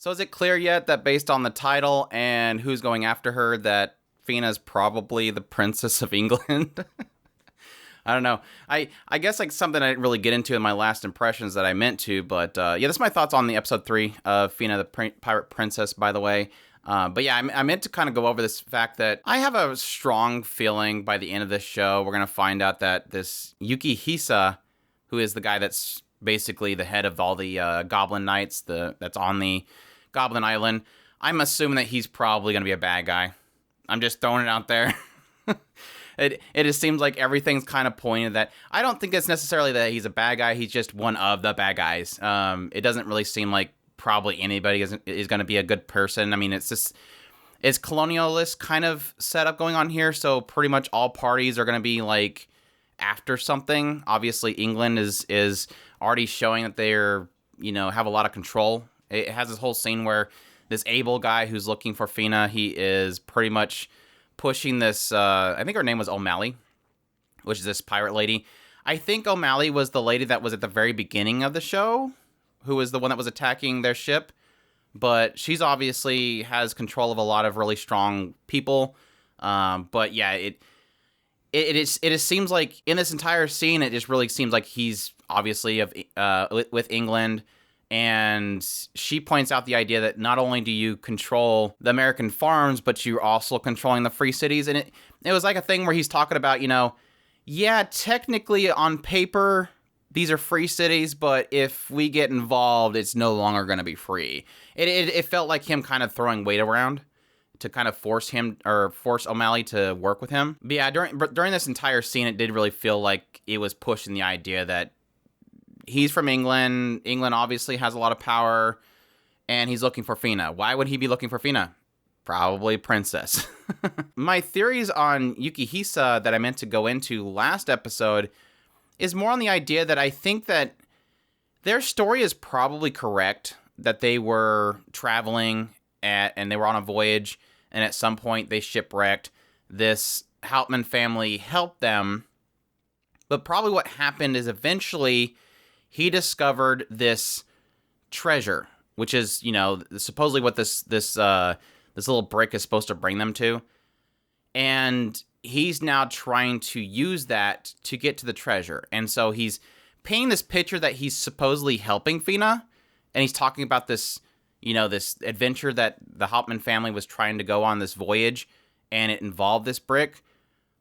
So is it clear yet that based on the title and who's going after her that Fina is probably the Princess of England? I don't know. I guess like something I didn't really get into in my last impressions that I meant to, but yeah, that's my thoughts on the episode 3 of Fina the Pirate Princess, by the way. But yeah, I meant to kind of go over this fact that I have a strong feeling by the end of this show, we're going to find out that this Yukihisa, who is the guy that's basically the head of all the Goblin Knights that's on the Goblin Island, I'm assuming that he's probably going to be a bad guy. I'm just throwing it out there. It just seems like everything's kind of pointed that I don't think it's necessarily that he's a bad guy. He's just one of the bad guys. It doesn't really seem like probably anybody is going to be a good person. I mean, it's colonialist kind of setup going on here. So pretty much all parties are going to be like after something. Obviously, England is already showing that they're, have a lot of control. It has this whole scene where this able guy who's looking for Fina, he is pretty much pushing this, I think her name was O'Malley, which is this pirate lady. I think O'Malley was the lady that was at the very beginning of the show, who was the one that was attacking their ship. But she's obviously has control of a lot of really strong people. But yeah, it seems like in this entire scene, it just really seems like he's obviously with England. And she points out the idea that not only do you control the American farms, but you're also controlling the free cities. And it was like a thing where he's talking about, yeah, technically on paper, these are free cities, but if we get involved, it's no longer going to be free. It felt like him kind of throwing weight around to kind of force O'Malley to work with him. But yeah, during this entire scene, it did really feel like it was pushing the idea that he's from England. England obviously has a lot of power, and he's looking for Fina. Why would he be looking for Fina? Probably princess. My theories on Yukihisa that I meant to go into last episode is more on the idea that I think that their story is probably correct, that they were traveling and they were on a voyage, and at some point they shipwrecked. This Hauptmann family helped them, but probably what happened is eventually he discovered this treasure, which is, supposedly what this little brick is supposed to bring them to. And he's now trying to use that to get to the treasure. And so he's painting this picture that he's supposedly helping Fina. And he's talking about this, this adventure that the Hauptmann family was trying to go on, this voyage. And it involved this brick.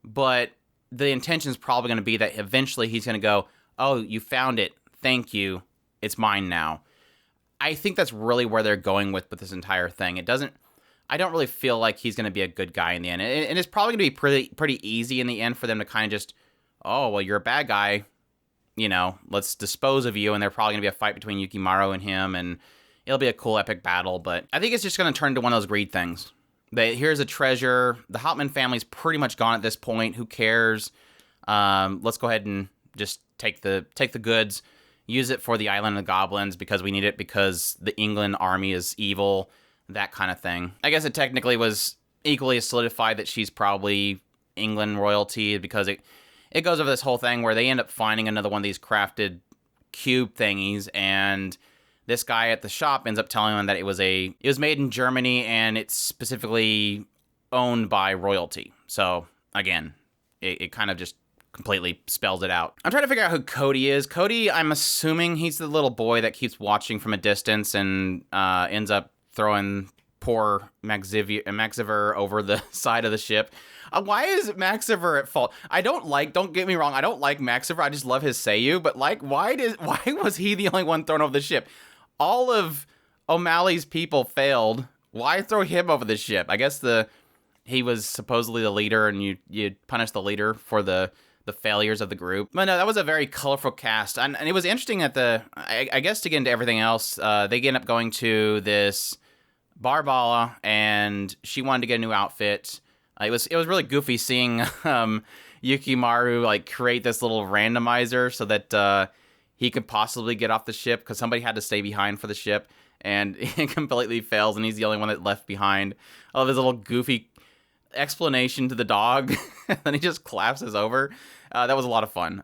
But the intention is probably going to be that eventually he's going to go, oh, you found it. Thank you. It's mine now. I think that's really where they're going with this entire thing. I don't really feel like he's going to be a good guy in the end. And it's probably going to be pretty easy in the end for them to kind of just, oh, well, you're a bad guy. Let's dispose of you. And there's probably going to be a fight between Yukimaru and him. And it'll be a cool epic battle. But I think it's just going to turn into one of those greed things. Here's a treasure. The Hauptmann family's pretty much gone at this point. Who cares? Let's go ahead and just take the goods. Use it for the Island of Goblins because we need it because the England army is evil, that kind of thing. I guess it technically was equally solidified that she's probably England royalty because it goes over this whole thing where they end up finding another one of these crafted cube thingies, and this guy at the shop ends up telling them that it was made in Germany and it's specifically owned by royalty. So again, it kind of just completely spells it out. I'm trying to figure out who Cody is. Cody, I'm assuming he's the little boy that keeps watching from a distance and ends up throwing poor Maxiver over the side of the ship. Why is Maxiver at fault? Don't get me wrong, I don't like Maxiver. I just love his Seiyu, but why was he the only one thrown over the ship? All of O'Malley's people failed. Why throw him over the ship? I guess he was supposedly the leader, and you punish the leader for the failures of the group. But no, that was a very colorful cast. And it was interesting at I guess to get into everything else, they end up going to this Barbala, and she wanted to get a new outfit. It was really goofy seeing Yukimaru create this little randomizer so that he could possibly get off the ship because somebody had to stay behind for the ship, and it completely fails, and he's the only one that left behind. I love his little goofy explanation to the dog, and then he just collapses over. That was a lot of fun.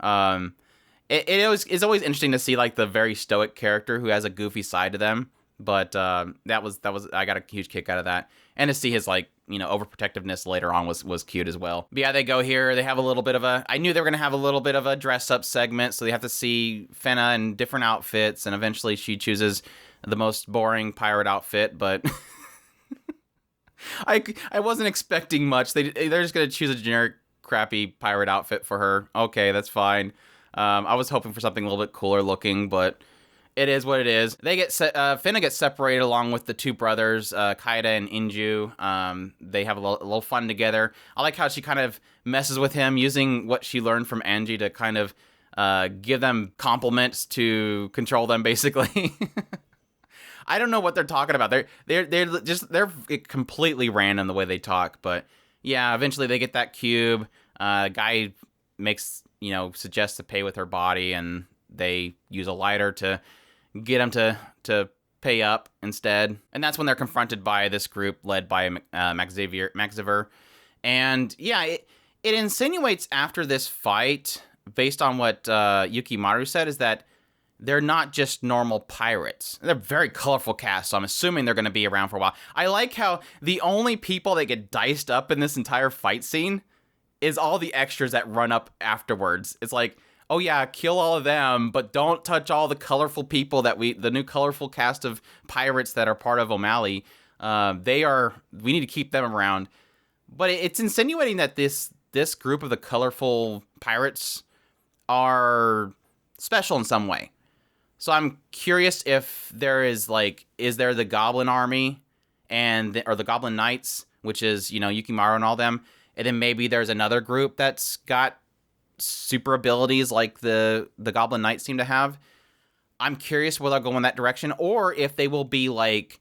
It's always interesting to see the very stoic character who has a goofy side to them, But that was I got a huge kick out of that, and to see his like overprotectiveness later on was cute as well. But yeah, they go here. They have a little bit of a. I knew they were gonna have a little bit of a dress up segment, so they have to see Fena in different outfits, and eventually she chooses the most boring pirate outfit, but. I wasn't expecting much. They're just gonna choose a generic crappy pirate outfit for her. Okay, that's fine. I was hoping for something a little bit cooler looking, but it is what it is. They get Fena gets separated along with the two brothers, Kaida and Inju. They have a little fun together. I like how she kind of messes with him using what she learned from Angie to kind of give them compliments to control them, basically. I don't know what they're talking about. They're completely random the way they talk, but yeah, eventually they get that cube. Guy makes suggests to pay with her body, and they use a lighter to get him to pay up instead. And that's when they're confronted by this group led by Maxiver. And yeah, it insinuates after this fight, based on what Yukimaru said, is that they're not just normal pirates. They're very colorful cast, so I'm assuming they're going to be around for a while. I like how the only people that get diced up in this entire fight scene is all the extras that run up afterwards. It's like, oh yeah, kill all of them, but don't touch all the colorful people the new colorful cast of pirates that are part of O'Malley. We need to keep them around. But it's insinuating that this group of the colorful pirates are special in some way. So I'm curious if there is there the Goblin Army or the Goblin Knights, which is, Yukimaru and all them. And then maybe there's another group that's got super abilities like the Goblin Knights seem to have. I'm curious whether they'll go in that direction, or if they will be like,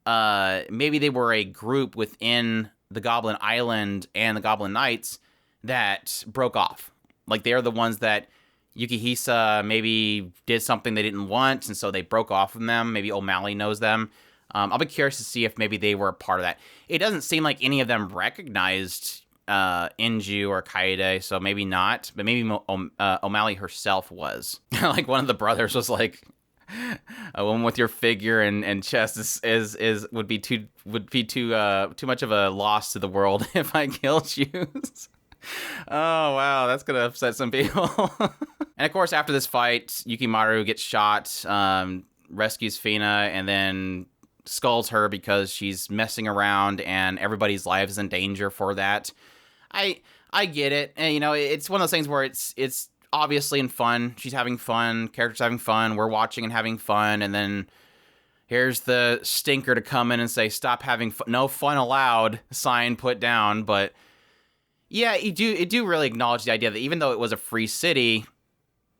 maybe they were a group within the Goblin Island and the Goblin Knights that broke off. Like they're the ones that Yukihisa maybe did something they didn't want, and so they broke off from them. Maybe O'Malley knows them. I'll be curious to see if maybe they were a part of that. It doesn't seem like any of them recognized Inju or Kaede, so maybe not. But maybe O'Malley herself was. Like one of the brothers was like, "A woman with your figure and chest would be too much of a loss to the world if I killed you." Oh, wow, that's going to upset some people. And of course, after this fight, Yukimaru gets shot, rescues Fina, and then scolds her because she's messing around and everybody's life is in danger for that. I get it. And, it's one of those things where it's obviously in fun. She's having fun. Character's having fun. We're watching and having fun. And then here's the stinker to come in and say, stop having fun. No fun allowed sign put down. But yeah, it do really acknowledge the idea that even though it was a free city,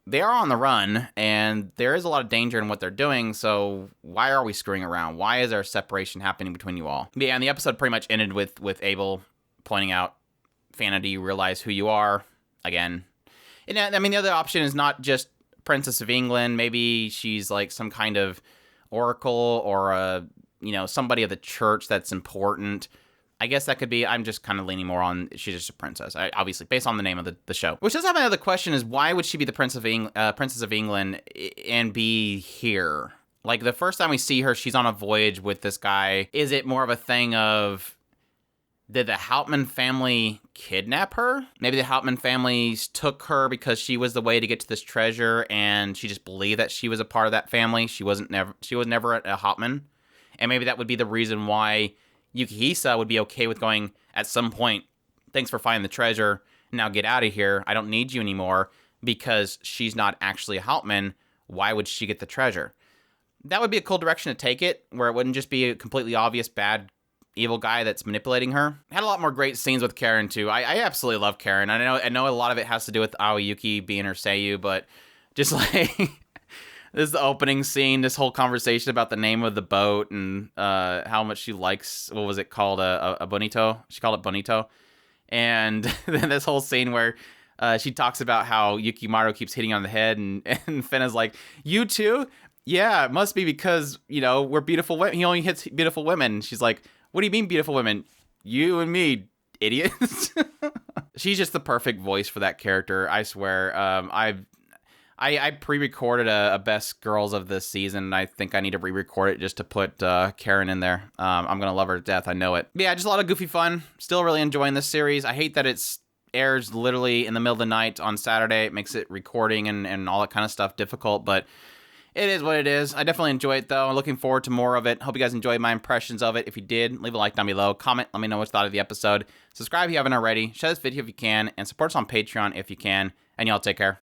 they are on the run, and there is a lot of danger in what they're doing, so why are we screwing around? Why is there a separation happening between you all? Yeah, and the episode pretty much ended with Abel pointing out, Fana, do you realize who you are? Again. And I mean, the other option is not just Princess of England. Maybe she's like some kind of oracle or somebody of the church that's important. I guess that could be, I'm just kind of leaning more on, she's just a princess, obviously, based on the name of the show. Which does have another question, is why would she be the Princess of England and be here? Like, the first time we see her, she's on a voyage with this guy. Is it more of a thing of, did the Hauptmann family kidnap her? Maybe the Hauptmann families took her because she was the way to get to this treasure, and she just believed that she was a part of that family. She was never a Hauptmann. And maybe that would be the reason why Yukihisa would be okay with going at some point, thanks for finding the treasure, now get out of here, I don't need you anymore, because she's not actually a Hauptmann. Why would she get the treasure? That would be a cool direction to take it, where it wouldn't just be a completely obvious bad evil guy that's manipulating her. Had a lot more great scenes with Karen too. I absolutely love Karen. I know a lot of it has to do with Aoyuki being her Seiyu, but just like this is the opening scene, this whole conversation about the name of the boat and how much she likes, what was it called, a bonito? She called it bonito. And then this whole scene where she talks about how Yukimaru keeps hitting on the head, and Fena's like, you too? Yeah, it must be because, we're beautiful women. He only hits beautiful women. She's like, what do you mean beautiful women? You and me, idiots. She's just the perfect voice for that character, I swear. I pre-recorded a best girls of this season, and I think I need to re-record it just to put Karen in there. I'm gonna love her to death, I know it. But yeah, just a lot of goofy fun. Still really enjoying this series. I hate that it's airs literally in the middle of the night on Saturday. It makes it recording and all that kind of stuff difficult, but it is what it is. I definitely enjoy it, though. I'm looking forward to more of it. Hope you guys enjoyed my impressions of it. If you did, leave a like down below. Comment, let me know what you thought of the episode. Subscribe if you haven't already. Share this video if you can, and support us on Patreon if you can. And y'all take care.